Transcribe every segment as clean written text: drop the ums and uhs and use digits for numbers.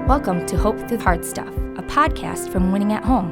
Welcome to Hope Through Hard Stuff, a podcast from Winning at Home.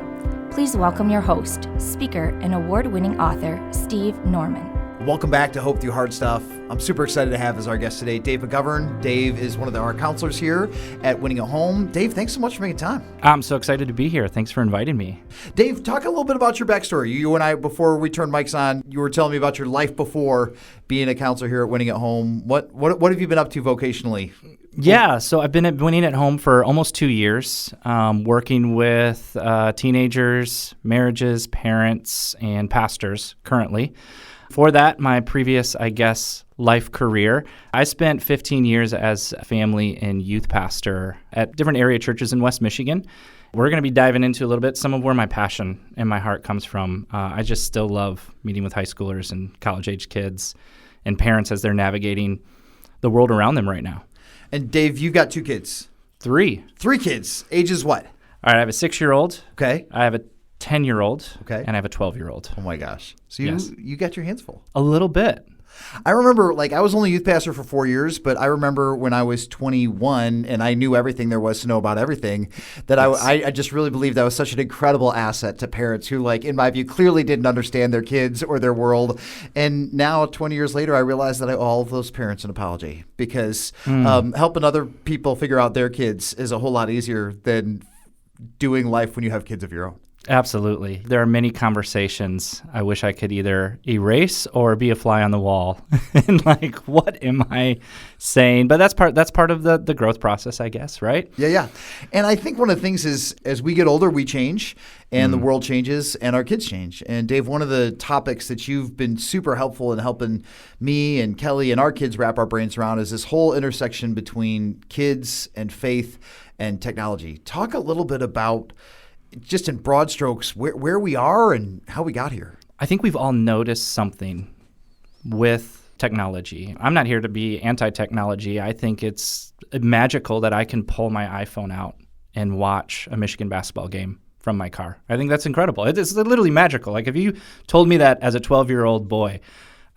Please welcome your host, speaker, and award-winning author, Steve Norman. Welcome back to Hope Through Hard Stuff. I'm super excited to have as our guest today, Dave McGovern. Dave is one of our counselors here at Winning at Home. Dave, thanks so much for making time. I'm so excited to be here. Thanks for inviting me. Dave, talk a little bit about your backstory. You and I, before we turned mics on, you were telling me about your life before being a counselor here at Winning at Home. What have you been up to vocationally? Yeah, so I've been at Winning at Home for almost 2 years, working with teenagers, marriages, parents, and pastors currently. For that, my previous, life career, I spent 15 years as a family and youth pastor at different area churches in West Michigan. We're going to be diving into a little bit some of where my passion and my heart comes from. I just still love meeting with high schoolers and college-age kids and parents as they're navigating the world around them right now. And Dave, you've got 2 kids. 3. 3 kids. Ages what? All right, I have a 6-year-old. Okay. I have a 10-year-old. Okay. And I have a 12-year-old. Oh my gosh. So Yes. you got your hands full. A little bit. I remember, I was only youth pastor for 4 years, but I remember when I was 21 and I knew everything there was to know about everything, that Yes. I just really believed that was such an incredible asset to parents who, in my view, clearly didn't understand their kids or their world. And now, 20 years later, I realize that I owe all of those parents an apology because helping other people figure out their kids is a whole lot easier than doing life when you have kids of your own. Absolutely. There are many conversations I wish I could either erase or be a fly on the wall. And what am I saying? But that's part of the growth process, I guess, right? Yeah. And I think one of the things is as we get older, we change and the world changes and our kids change. And Dave, one of the topics that you've been super helpful in helping me and Kelly and our kids wrap our brains around is this whole intersection between kids and faith and technology. Talk a little bit about, just in broad strokes, where we are and how we got here. I think we've all noticed something with technology. I'm not here to be anti-technology. I think it's magical that I can pull my iPhone out and watch a Michigan basketball game from my car. I think that's incredible. It's literally magical. If you told me that as a 12-year-old boy,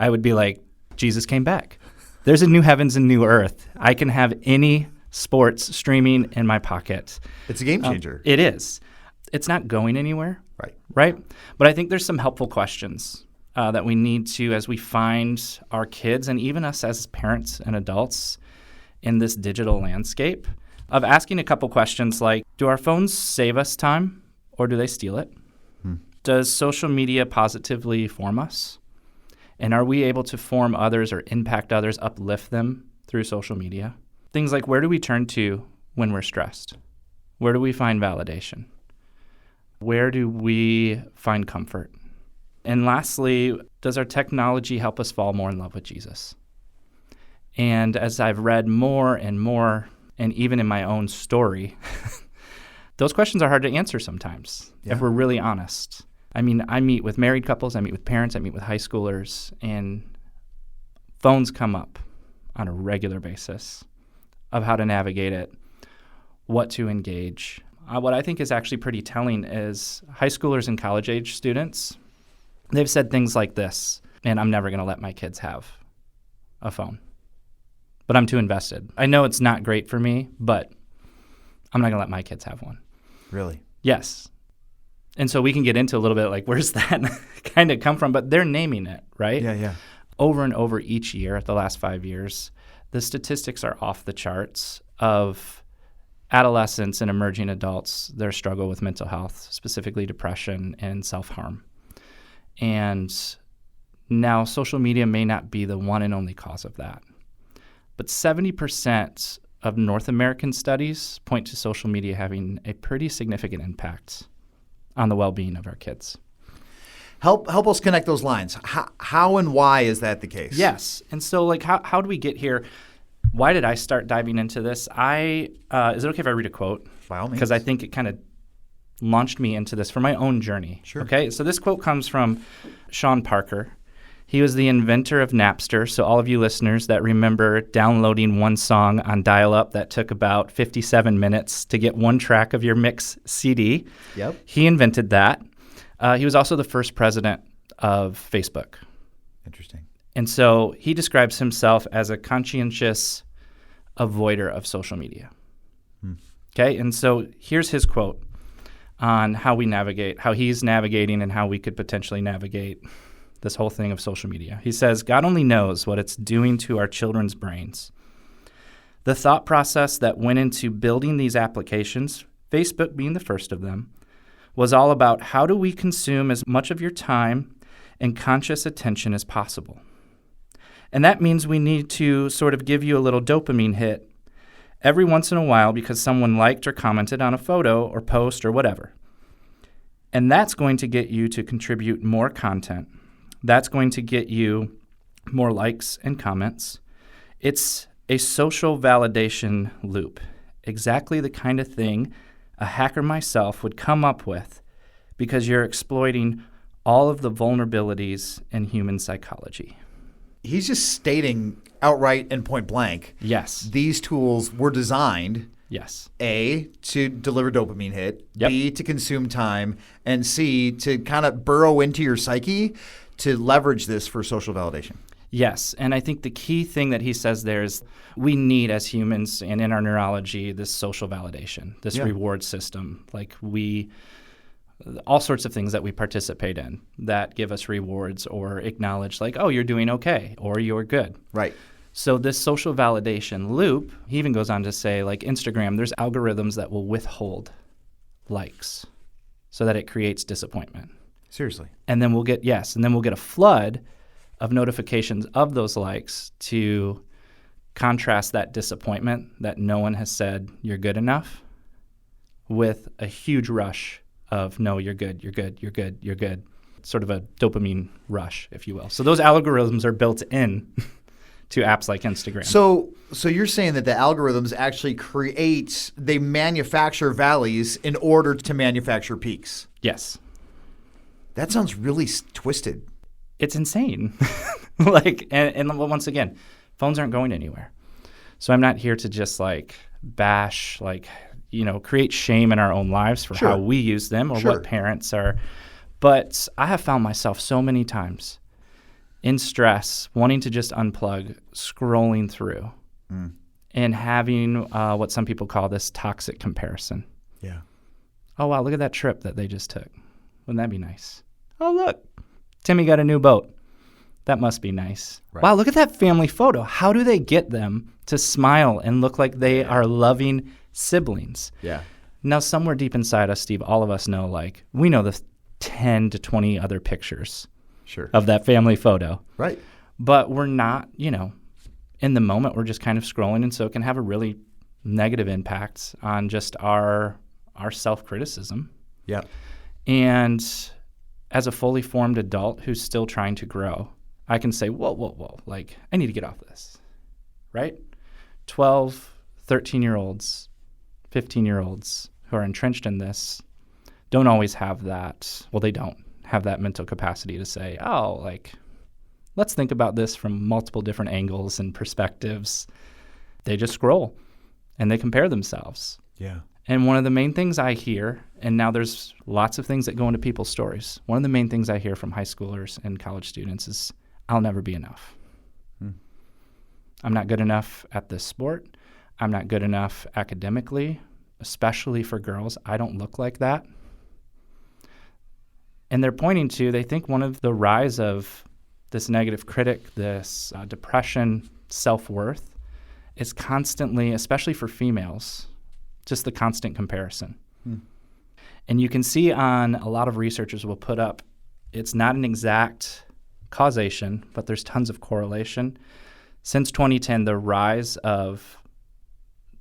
I would be like, Jesus came back. There's a new heavens and new earth. I can have any sports streaming in my pocket. It's a game changer. It is. It's not going anywhere, right? But I think there's some helpful questions that we need to, as we find our kids and even us as parents and adults in this digital landscape, of asking a couple questions like, do our phones save us time or do they steal it? Does social media positively form us? And are we able to form others or impact others, uplift them through social media? Things like, where do we turn to when we're stressed? Where do we find validation? Where do we find comfort? And lastly, does our technology help us fall more in love with Jesus? And as I've read more and more, and even in my own story, those questions are hard to answer sometimes, if we're really honest. I mean, I meet with married couples, I meet with parents, I meet with high schoolers, and phones come up on a regular basis of how to navigate it, what to engage. What I think is actually pretty telling is high schoolers and college-age students, they've said things like this, and I'm never going to let my kids have a phone, but I'm too invested. I know it's not great for me, but I'm not going to let my kids have one. Really? Yes. And so we can get into a little bit where's that kind of come from, but they're naming it, right? Yeah. Over and over each year, the last 5 years, the statistics are off the charts of adolescents and emerging adults, their struggle with mental health, specifically depression and self-harm. And now social media may not be the one and only cause of that. But 70% of North American studies point to social media having a pretty significant impact on the well-being of our kids. Help us connect those lines. How and why is that the case? Yes. And so how do we get here? Why did I start diving into this? Is it okay if I read a quote? By all means. Because I think it kind of launched me into this for my own journey. Sure. Okay, so this quote comes from Sean Parker. He was the inventor of Napster, so all of you listeners that remember downloading one song on dial-up that took about 57 minutes to get one track of your mix CD. Yep. He invented that. He was also the first president of Facebook. Interesting. And so he describes himself as a conscientious avoider of social media. Okay, and so here's his quote on how he's navigating and how we could potentially navigate this whole thing of social media. He says, God only knows what it's doing to our children's brains. The thought process that went into building these applications, Facebook being the first of them, was all about how do we consume as much of your time and conscious attention as possible. And that means we need to sort of give you a little dopamine hit every once in a while because someone liked or commented on a photo or post or whatever. And that's going to get you to contribute more content. That's going to get you more likes and comments. It's a social validation loop, exactly the kind of thing a hacker myself would come up with because you're exploiting all of the vulnerabilities in human psychology. He's just stating outright and point blank. Yes. These tools were designed, yes, A, to deliver dopamine hit, Yep. B, to consume time, and C, to kind of burrow into your psyche to leverage this for social validation. Yes, and I think the key thing that he says there is we need as humans and in our neurology this social validation, this reward system. Like all sorts of things that we participate in that give us rewards or acknowledge like, oh, you're doing okay or you're good. Right. So this social validation loop, he even goes on to say like Instagram, there's algorithms that will withhold likes so that it creates disappointment. Seriously. And then we'll get a flood of notifications of those likes to contrast that disappointment that no one has said you're good enough with a huge rush of no, you're good, you're good, you're good, you're good. Sort of a dopamine rush, if you will. So those algorithms are built in to apps like Instagram. So you're saying that the algorithms actually they manufacture valleys in order to manufacture peaks. Yes. That sounds really twisted. It's insane. And once again, phones aren't going anywhere. So I'm not here to just bash, create shame in our own lives for how we use them or what parents are. But I have found myself so many times in stress, wanting to just unplug, scrolling through, and having what some people call this toxic comparison. Yeah. Oh, wow, look at that trip that they just took. Wouldn't that be nice? Oh, look, Timmy got a new boat. That must be nice. Right. Wow, look at that family photo. How do they get them to smile and look like they are loving siblings? Yeah. Now, somewhere deep inside us, Steve, all of us know, we know the 10 to 20 other pictures of that family photo. Right. But we're not, in the moment, we're just kind of scrolling, and so it can have a really negative impact on just our self-criticism. Yeah. And as a fully formed adult who's still trying to grow, I can say, whoa, I need to get off this, right? 12, 13-year-olds, 15-year-olds who are entrenched in this don't always have that. Well, they don't have that mental capacity to say, let's think about this from multiple different angles and perspectives. They just scroll and they compare themselves. Yeah. And one of the main things I hear, and now there's lots of things that go into people's stories, one of the main things I hear from high schoolers and college students is, I'll never be enough. I'm not good enough at this sport. I'm not good enough academically, especially for girls. I don't look like that. And they're pointing to, they think one of the rise of this negative critic, this depression, self-worth, is constantly, especially for females, just the constant comparison. And you can see on a lot of researchers will put up, it's not an exact causation, but there's tons of correlation. Since 2010, the rise of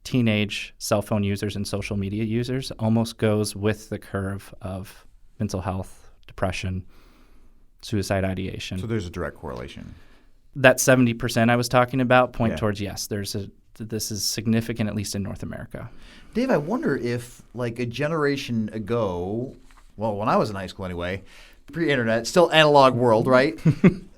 teenage cell phone users and social media users almost goes with the curve of mental health, depression, suicide ideation. So there's a direct correlation. That 70% I was talking about point towards, yes, this is significant, at least in North America. Dave, I wonder if a generation ago, well, when I was in high school anyway, pre-internet, still analog world, right?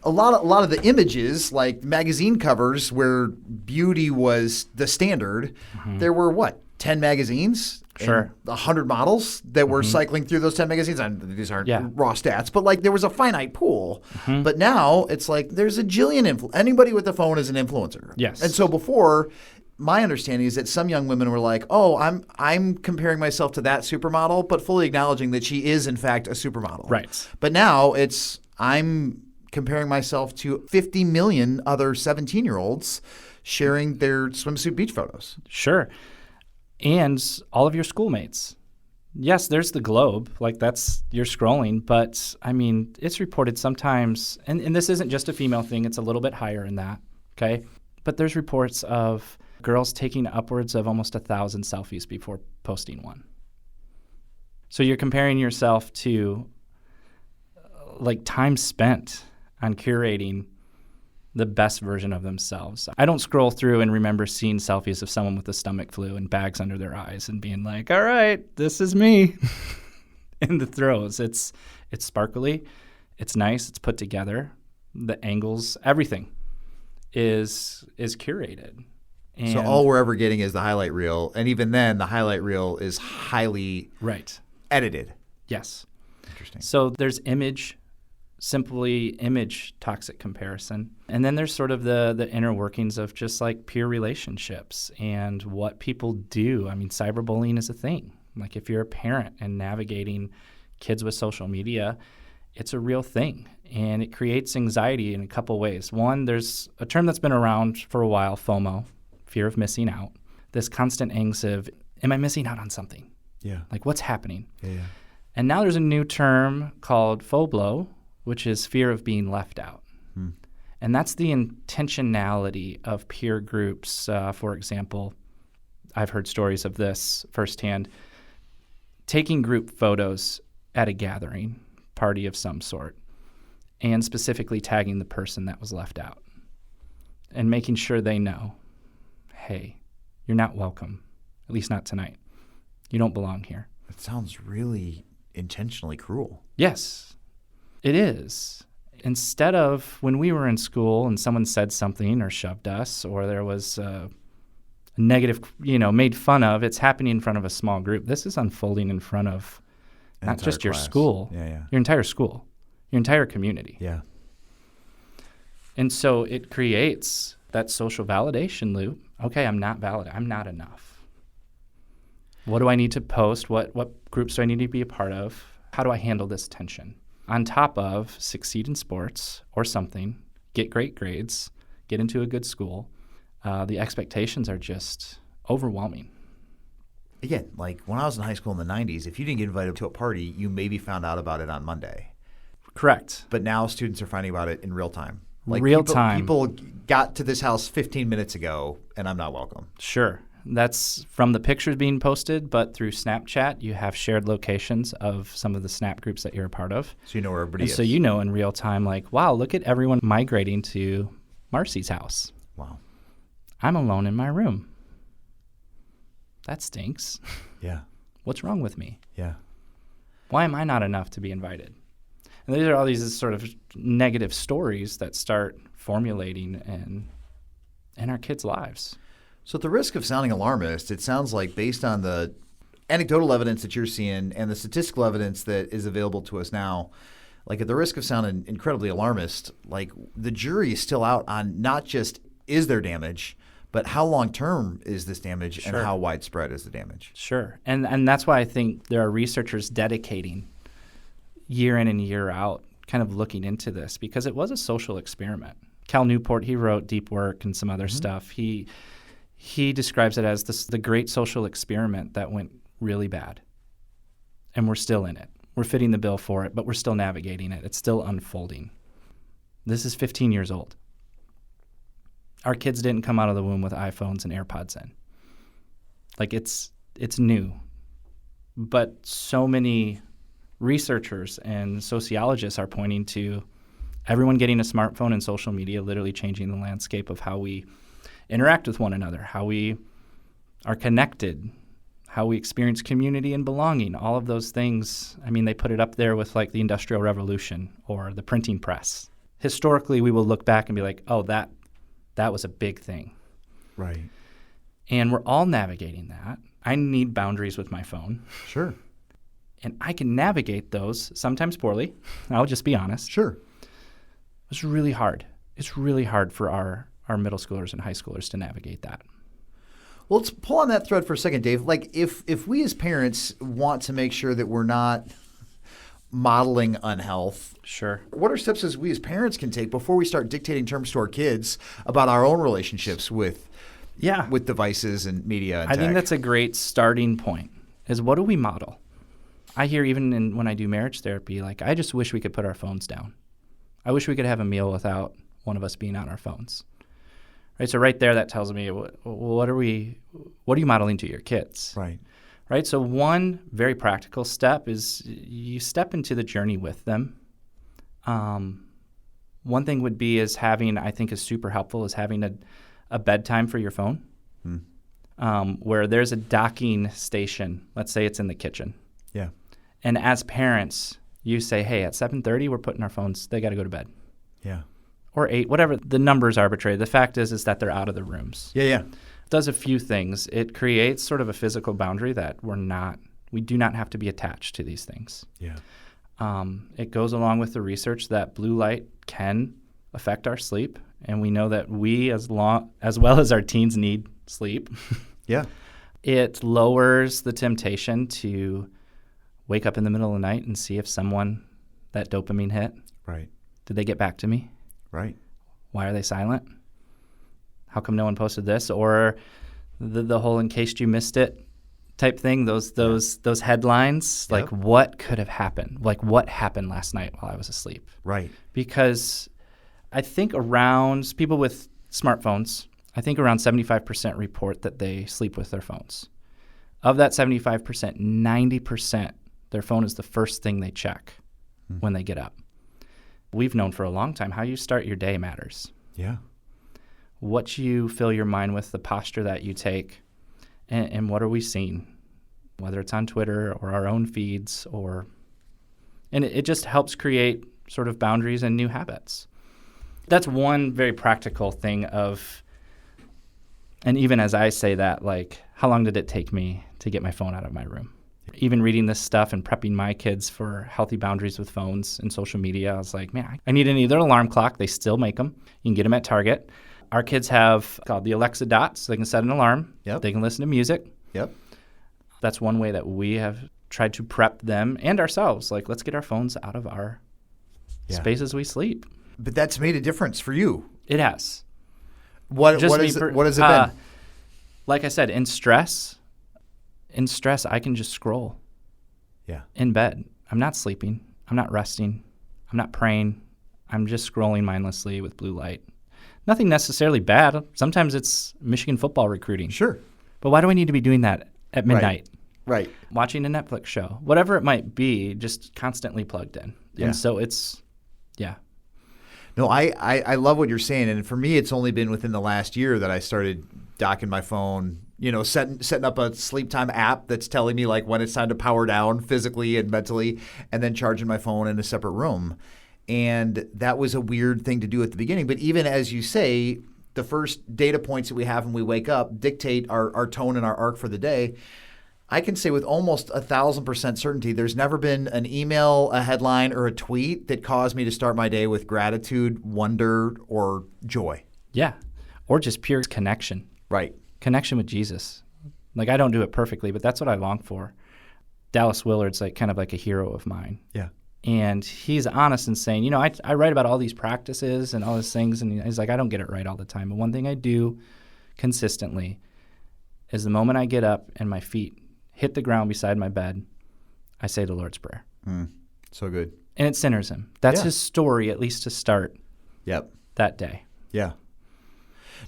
a lot of the images, like magazine covers where beauty was the standard, there were 10 magazines? Sure. 100 models that were cycling through those 10 magazines. These aren't raw stats, but there was a finite pool. But now it's there's a jillion anybody with a phone is an influencer. Yes. And so before, my understanding is that some young women were like, oh, I'm comparing myself to that supermodel, but fully acknowledging that she is, in fact, a supermodel. Right. But now I'm comparing myself to 50 million other 17-year-olds sharing their swimsuit beach photos. Sure. And all of your schoolmates. Yes, there's the globe, like you're scrolling, but I mean, it's reported sometimes, and this isn't just a female thing, it's a little bit higher in that, okay? But there's reports of girls taking upwards of almost 1,000 selfies before posting one. So you're comparing yourself to like time spent on curating the best version of themselves. I don't scroll through and remember seeing selfies of someone with a stomach flu and bags under their eyes and being like, all right, this is me in the throes. It's sparkly. It's nice. It's put together. The angles, everything is curated. And so all we're ever getting is the highlight reel. And even then, the highlight reel is highly edited. Yes. Interesting. So there's simply image toxic comparison. And then there's sort of the inner workings of just like peer relationships and what people do. I mean, cyberbullying is a thing. Like if you're a parent and navigating kids with social media, it's a real thing. And it creates anxiety in a couple ways. One, there's a term that's been around for a while, FOMO, fear of missing out. This constant angst of, am I missing out on something? Yeah. Like what's happening? Yeah. And now there's a new term called FOBLO, which is fear of being left out. And that's the intentionality of peer groups. For example, I've heard stories of this firsthand, taking group photos at a gathering, party of some sort, and specifically tagging the person that was left out and making sure they know, hey, you're not welcome, at least not tonight. You don't belong here. It sounds really intentionally cruel. Yes. It is. Instead of when we were in school and someone said something or shoved us or there was a negative, made fun of, it's happening in front of a small group. This is unfolding in front of not just your school, your entire school, your entire community. Yeah. And so it creates that social validation loop. Okay, I'm not valid. I'm not enough. What do I need to post? What groups do I need to be a part of? How do I handle this tension? On top of succeed in sports or something, get great grades, get into a good school, the expectations are just overwhelming. Again, like when I was in high school in the 90s, if you didn't get invited to a party, you maybe found out about it on Monday. Correct. But now students are finding about it in real time. Like time. People got to this house 15 minutes ago, and I'm not welcome. Sure. That's from the pictures being posted, but through Snapchat, you have shared locations of some of the Snap groups that you're a part of. So you know where everybody is. So you know in real time, like, wow, look at everyone migrating to Marcy's house. Wow. I'm alone in my room. That stinks. Yeah. What's wrong with me? Yeah. Why am I not enough to be invited? And these are all these sort of negative stories that start formulating in our kids' lives. So at the risk of sounding alarmist, it sounds like based on the anecdotal evidence that you're seeing and the statistical evidence that is available to us now, like at the risk of sounding incredibly alarmist, like the jury is still out on not just is there damage, but how long-term is this damage and how widespread is the damage? Sure. And that's why I think there are researchers dedicating year in and year out kind of looking into this because it was a social experiment. Cal Newport, he wrote Deep Work and some other stuff. He describes it as the great social experiment that went really bad. And we're still in it. We're fitting the bill for it, but we're still navigating it. It's still unfolding. This is 15 years old. Our kids didn't come out of the womb with iPhones and AirPods in. Like it's new. But so many researchers and sociologists are pointing to everyone getting a smartphone and social media literally changing the landscape of how we interact with one another, how we are connected, how we experience community and belonging, all of those things. I mean, they put it up there with like the Industrial Revolution or the printing press. Historically, we will look back and be like, oh, that was a big thing. Right. And we're all navigating that. I need boundaries with my phone. Sure. And I can navigate those, sometimes poorly. I'll just be honest. Sure. It's really hard. It's really hard for our middle schoolers and high schoolers to navigate that. Well, let's pull on that thread for a second, Dave. Like if we as parents want to make sure that we're not modeling unhealth, Sure. what are steps as we as parents can take before we start dictating terms to our kids about our own relationships with devices and media and I tech? think that's a great starting point, is what do we model? I hear even when I do marriage therapy, like, I just wish we could put our phones down. I wish we could have a meal without one of us being on our phones. Right? So right there, that tells me, what are you modeling to your kids? Right? So one very practical step is you step into the journey with them. One thing would be I think is super helpful, is having a bedtime for your phone, where there's a docking station. Let's say it's in the kitchen. Yeah. And as parents, you say, hey, at 7:30, we're putting our phones, they got to go to bed. Yeah. Or 8, whatever. The number's arbitrary. The fact is that they're out of the rooms. Yeah. It does a few things. It creates sort of a physical boundary that we do not have to be attached to these things. Yeah. It goes along with the research that blue light can affect our sleep, and we know that we, as well as our teens, need sleep. Yeah. It lowers the temptation to wake up in the middle of the night and see if that dopamine hit. Right. Did they get back to me? Right. Why are they silent? How come no one posted this? Or the whole "in case you missed it" type thing. Those headlines. Yep. Like, what could have happened? Like, what happened last night while I was asleep? Right. Because I think around people with smartphones, I think around 75% report that they sleep with their phones. Of that 75%, 90%, their phone is the first thing they check when they get up. We've known for a long time how you start your day matters. Yeah. What you fill your mind with, the posture that you take, and what are we seeing, whether it's on Twitter or our own feeds, and it just helps create sort of boundaries and new habits. That's one very practical thing and even as I say that, like, how long did it take me to get my phone out of my room? Even reading this stuff and prepping my kids for healthy boundaries with phones and social media, I was like, man, I need either alarm clock. They still make them. You can get them at Target. Our kids have called the Alexa Dots, so they can set an alarm. Yep. They can listen to music. Yep. That's one way that we have tried to prep them and ourselves. Like, let's get our phones out of our spaces we sleep. But that's made a difference for you. It has. What has it been? Like I said, in stress, I can just scroll. Yeah. In bed. I'm not sleeping. I'm not resting. I'm not praying. I'm just scrolling mindlessly with blue light. Nothing necessarily bad. Sometimes it's Michigan football recruiting. Sure. But why do I need to be doing that at midnight? Right. Watching a Netflix show. Whatever it might be, just constantly plugged in. Yeah. And so it's. No, I love what you're saying. And for me, it's only been within the last year that I started docking my phone, setting up a sleep time app that's telling me like when it's time to power down physically and mentally, and then charging my phone in a separate room. And that was a weird thing to do at the beginning. But even as you say, the first data points that we have when we wake up dictate our tone and our arc for the day. I can say with almost 1,000% certainty, there's never been an email, a headline, or a tweet that caused me to start my day with gratitude, wonder, or joy. Yeah. Or just pure connection. Right. Connection with Jesus. Like, I don't do it perfectly, but that's what I long for. Dallas Willard's kind of like a hero of mine. Yeah. And he's honest in saying, I write about all these practices and all these things, and he's like, I don't get it right all the time. But one thing I do consistently is the moment I get up and my feet hit the ground beside my bed, I say the Lord's Prayer. So good. And it centers him. That's his story, at least to start that day. Yeah.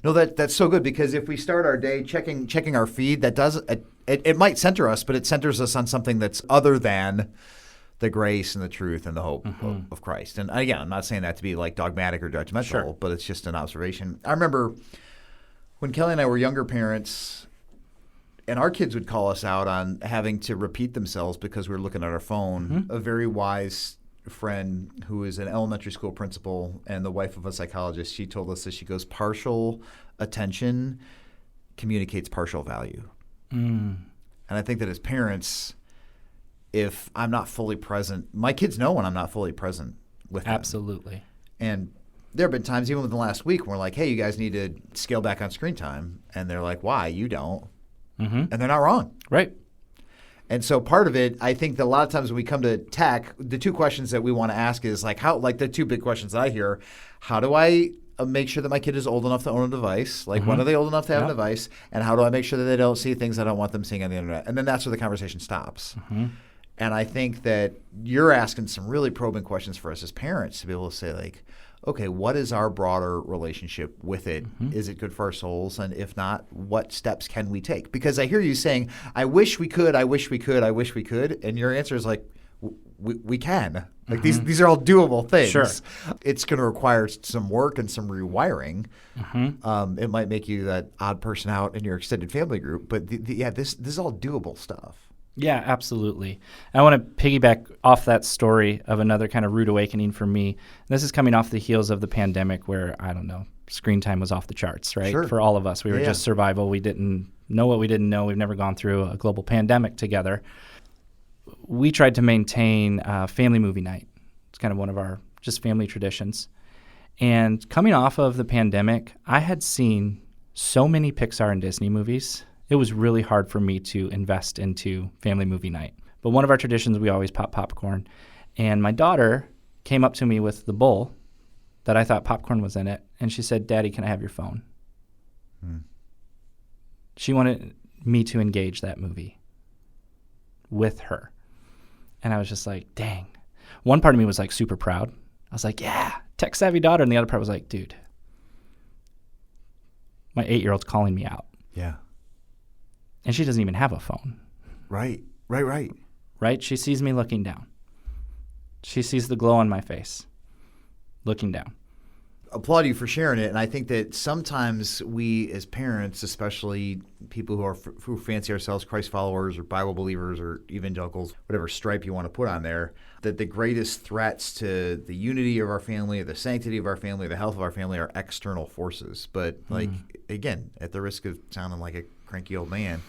No, that's so good, because if we start our day checking our feed, that does it might center us, but it centers us on something that's other than the grace and the truth and the hope of Christ. And again, I'm not saying that to be like dogmatic or judgmental, but it's just an observation. I remember when Kelly and I were younger parents, and our kids would call us out on having to repeat themselves because we were looking at our phone. A very wise friend who is an elementary school principal and the wife of a psychologist, she told us that she goes, partial attention communicates partial value. And I think that as parents, if I'm not fully present, my kids know when I'm not fully present with them. Absolutely. And there have been times even within the last week when we're like, hey, you guys need to scale back on screen time. And they're like, why? You don't. And they're not wrong. Right. And so part of it, I think that a lot of times when we come to tech, the two questions that we want to ask is like the two big questions that I hear, how do I make sure that my kid is old enough to own a device? Like when are they old enough to have a device? And how do I make sure that they don't see things I don't want them seeing on the internet? And then that's where the conversation stops. And I think that you're asking some really probing questions for us as parents to be able to say like, okay, what is our broader relationship with it? Is it good for our souls? And if not, what steps can we take? Because I hear you saying, I wish we could, I wish we could, I wish we could. And your answer is like, we can. Like these are all doable things. Sure. It's going to require some work and some rewiring. It might make you that odd person out in your extended family group. But this is all doable stuff. Yeah, absolutely. I want to piggyback off that story of another kind of rude awakening for me. This is coming off the heels of the pandemic where, I don't know, screen time was off the charts, right? Sure. For all of us. We were just survival. We didn't know what we didn't know. We've never gone through a global pandemic together. We tried to maintain family movie night. It's kind of one of our just family traditions. And coming off of the pandemic, I had seen so many Pixar and Disney movies. It was really hard for me to invest into family movie night. But one of our traditions, we always pop popcorn. And my daughter came up to me with the bowl that I thought popcorn was in it. And she said, Daddy, can I have your phone? She wanted me to engage that movie with her. And I was just like, dang. One part of me was like super proud. I was like, yeah, tech savvy daughter. And the other part was like, dude, my 8-year-old's calling me out. Yeah. And she doesn't even have a phone. Right. Right? She sees me looking down. She sees the glow on my face, looking down. Applaud you for sharing it. And I think that sometimes we as parents, especially people who fancy ourselves Christ followers or Bible believers or evangelicals, whatever stripe you want to put on there, that the greatest threats to the unity of our family, the sanctity of our family, the health of our family are external forces. But like, again, at the risk of sounding like a cranky old man,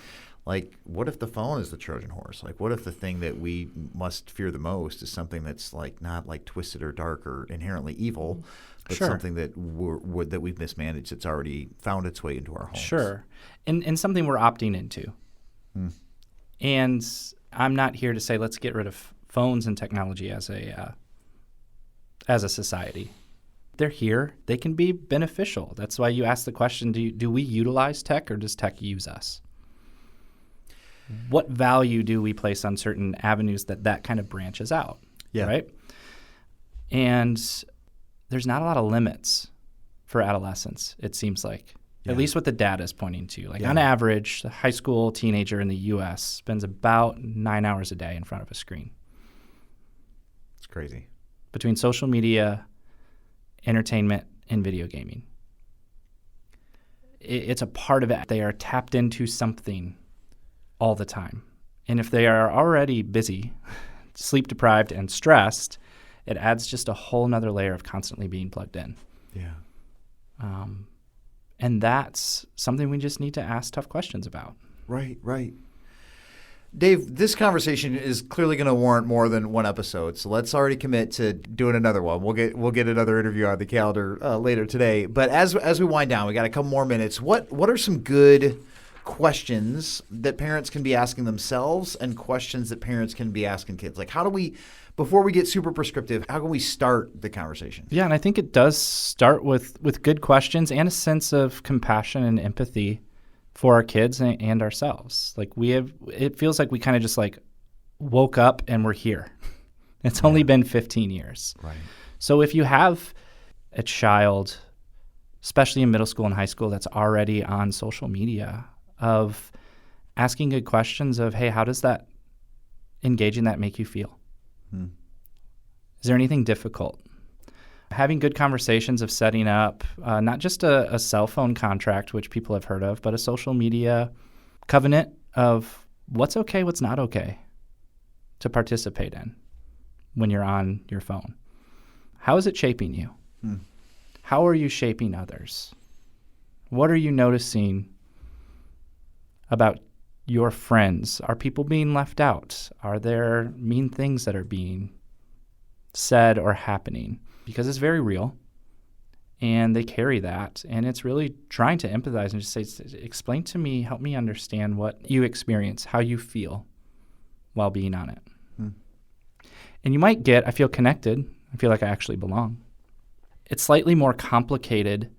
like what if the phone is the Trojan horse? Like what if the thing that we must fear the most is something that's like not like twisted or dark or inherently evil, but something that that we've mismanaged. It's already found its way into our homes. Sure. And something we're opting into. And I'm not here to say let's get rid of phones and technology as a society. They're here. They can be beneficial. That's why you ask the question, do we utilize tech or does tech use us? What value do we place on certain avenues that kind of branches out? Yeah. Right? And there's not a lot of limits for adolescents, it seems like. At least what the data is pointing to. Like on average, a high school teenager in the U.S. spends about 9 hours a day in front of a screen. It's crazy. Between social media, entertainment, and video gaming. It's a part of it. They are tapped into something all the time. And if they are already busy, sleep deprived, and stressed, it adds just a whole nother layer of constantly being plugged in. Yeah. And that's something we just need to ask tough questions about. Right. Dave, this conversation is clearly going to warrant more than one episode, so let's already commit to doing another one. We'll get another interview on the calendar later today. But as we wind down, we got a couple more minutes. What are some good questions that parents can be asking themselves and questions that parents can be asking kids? Like how do we, before we get super prescriptive, how can we start the conversation? Yeah, and I think it does start with good questions and a sense of compassion and empathy for our kids and ourselves. Like it feels like we kind of just like woke up and we're here. It's only been 15 years. Right. So if you have a child, especially in middle school and high school, that's already on social media, of asking good questions of, hey, how does that engaging that make you feel? Is there anything difficult? Having good conversations of setting up not just a cell phone contract, which people have heard of, but a social media covenant of what's okay, what's not okay to participate in when you're on your phone. How is it shaping you? How are you shaping others? What are you noticing about your friends? Are people being left out? Are there mean things that are being said or happening? Because it's very real. And they carry that. And it's really trying to empathize and just say, explain to me, help me understand what you experience, how you feel while being on it. And you might get, I feel connected. I feel like I actually belong. It's slightly more complicated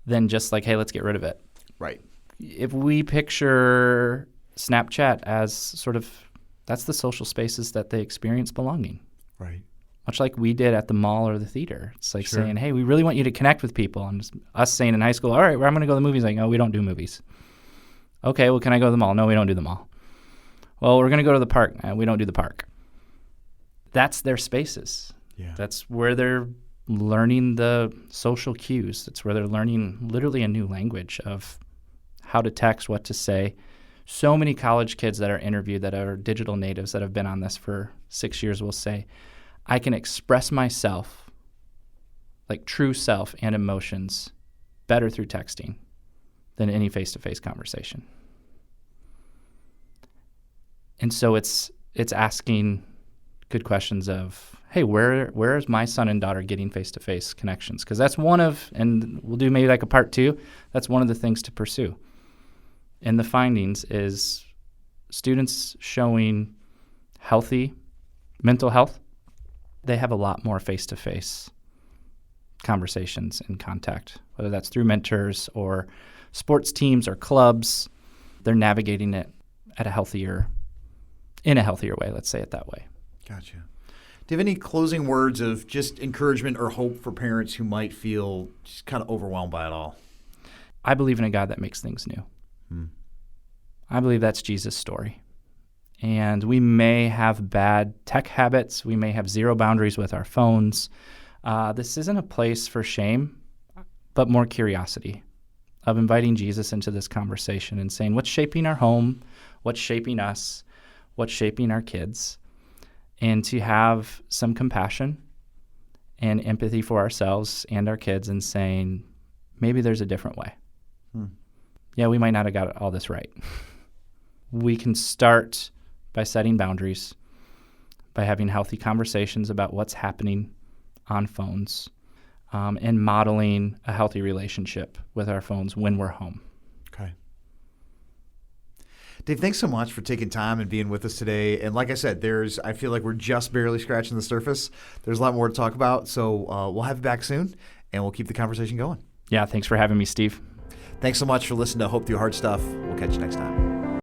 than just like, hey, let's get rid of it. Right. If we picture Snapchat as sort of, that's the social spaces that they experience belonging. Right. Much like we did at the mall or the theater. It's like saying, hey, we really want you to connect with people. And us saying in high school, all right, well, I'm going to go to the movies. Like, no, we don't do movies. Okay, well, can I go to the mall? No, we don't do the mall. Well, we're going to go to the park. We don't do the park. That's their spaces. Yeah. That's where they're learning the social cues. That's where they're learning literally a new language of how to text, what to say. So many college kids that are interviewed that are digital natives that have been on this for 6 years will say, I can express myself, like true self and emotions, better through texting than any face-to-face conversation. And so it's asking good questions of, hey, where is my son and daughter getting face-to-face connections? Because that's one of, and we'll do maybe like a part 2, that's one of the things to pursue. And the findings is students showing healthy mental health, they have a lot more face-to-face conversations and contact, whether that's through mentors or sports teams or clubs. They're navigating it in a healthier way, let's say it that way. Gotcha. Do you have any closing words of just encouragement or hope for parents who might feel just kind of overwhelmed by it all? I believe in a God that makes things new. I believe that's Jesus' story. And we may have bad tech habits. We may have zero boundaries with our phones. This isn't a place for shame, but more curiosity of inviting Jesus into this conversation and saying, what's shaping our home? What's shaping us? What's shaping our kids? And to have some compassion and empathy for ourselves and our kids and saying, maybe there's a different way. Yeah, we might not have got all this right. We can start by setting boundaries, by having healthy conversations about what's happening on phones, and modeling a healthy relationship with our phones when we're home. Okay. Dave, thanks so much for taking time and being with us today. And like I said, I feel like we're just barely scratching the surface. There's a lot more to talk about. So we'll have you back soon, and we'll keep the conversation going. Yeah, thanks for having me, Steve. Thanks so much for listening to Hope Through Hard Stuff. We'll catch you next time.